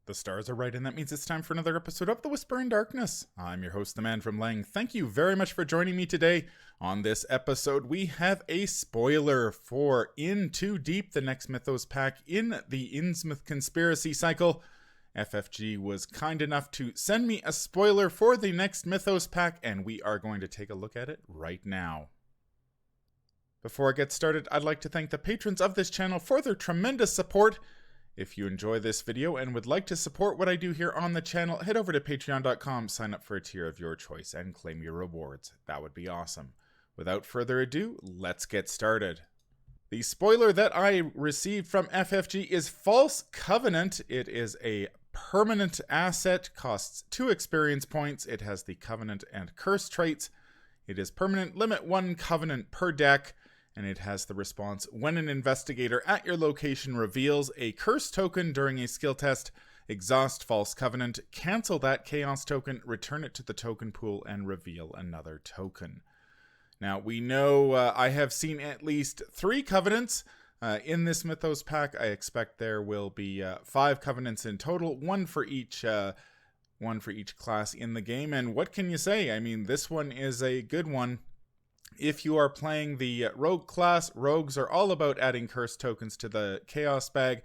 The stars are right, and that means it's time for another episode of The Whisper in Darkness. I'm your host, the Man from Lang. Thank you very much for joining me today. On this episode, we have a spoiler for In Too Deep, the next Mythos pack in the Innsmouth Conspiracy cycle. FFG was kind enough to send me a spoiler for the next Mythos pack, and we are going to take a look at it right now. Before I get started, I'd like to thank the patrons of this channel for their tremendous support. If you enjoy this video and would like to support what I do here on the channel, head over to patreon.com, sign up for a tier of your choice, and claim your rewards. That would be awesome. Without further ado, let's get started. The spoiler that I received from FFG is False Covenant. It is a permanent asset, costs 2 experience points. It has the Covenant and Curse traits. It is permanent, limit 1 Covenant per deck. And it has the response, when an investigator at your location reveals a curse token during a skill test, exhaust False Covenant, cancel that chaos token, return it to the token pool, and reveal another token. Now, we know I have seen at least 3 Covenants in this Mythos pack. I expect there will be 5 Covenants in total, one for each class in the game. And what can you say? I mean, this one is a good one. If you are playing the Rogue class, Rogues are all about adding curse tokens to the Chaos bag.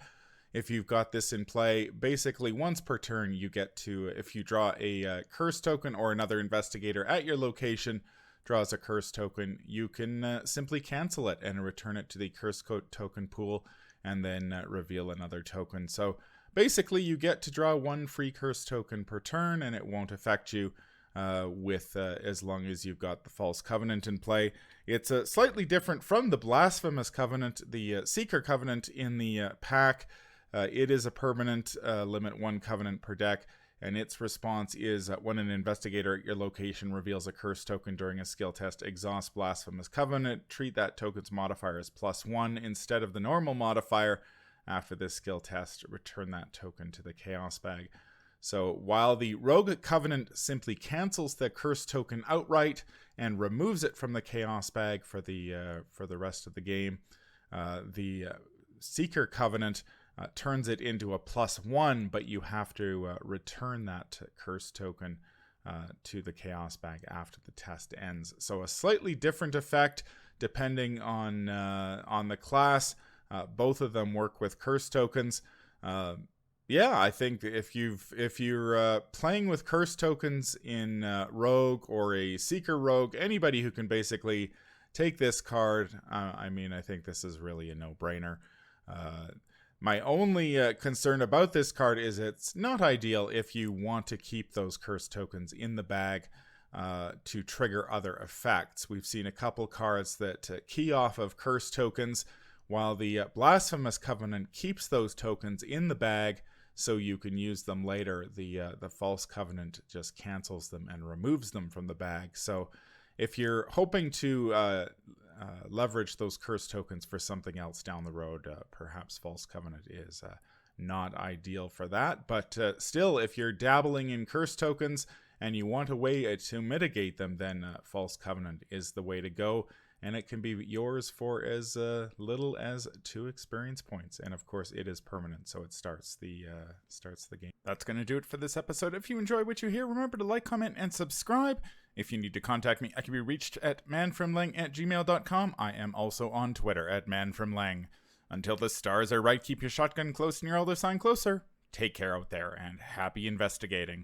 If you've got this in play, basically once per turn you get to, if you draw a curse token or another investigator at your location draws a curse token, you can simply cancel it and return it to the curse code token pool and then reveal another token. So basically you get to draw 1 free curse token per turn and it won't affect you. As long as you've got the False Covenant in play. It's slightly different from the Blasphemous Covenant, the Seeker Covenant in the pack. It is a permanent, limit 1 Covenant per deck, and its response is when an investigator at your location reveals a curse token during a skill test, exhaust Blasphemous Covenant, treat that token's modifier as +1 instead of the normal modifier. After this skill test, return that token to the Chaos bag. So while the Rogue Covenant simply cancels the curse token outright and removes it from the Chaos bag for the rest of the game, the Seeker Covenant turns it into a +1, but you have to return that curse token to the Chaos bag after the test ends. So a slightly different effect depending on the class. Both of them work with curse tokens. Yeah, I think if you're playing with curse tokens in Rogue or a Seeker Rogue, anybody who can basically take this card, I mean, I think this is really a no-brainer. My only concern about this card is it's not ideal if you want to keep those curse tokens in the bag to trigger other effects. We've seen a couple cards that key off of curse tokens, while the Blasphemous Covenant keeps those tokens in the bag so you can use them later. The False Covenant just cancels them and removes them from the bag. So if you're hoping to leverage those curse tokens for something else down the road, perhaps False Covenant is not ideal for that. But still, if you're dabbling in curse tokens and you want a way to mitigate them, then False Covenant is the way to go. And it can be yours for as little as 2 experience points. And of course, it is permanent, so it starts the game. That's going to do it for this episode. If you enjoy what you hear, remember to like, comment, and subscribe. If you need to contact me, I can be reached at manfromlang@gmail.com. I am also on Twitter at manfromlang. Until the stars are right, keep your shotgun close and your elder sign closer. Take care out there, and happy investigating.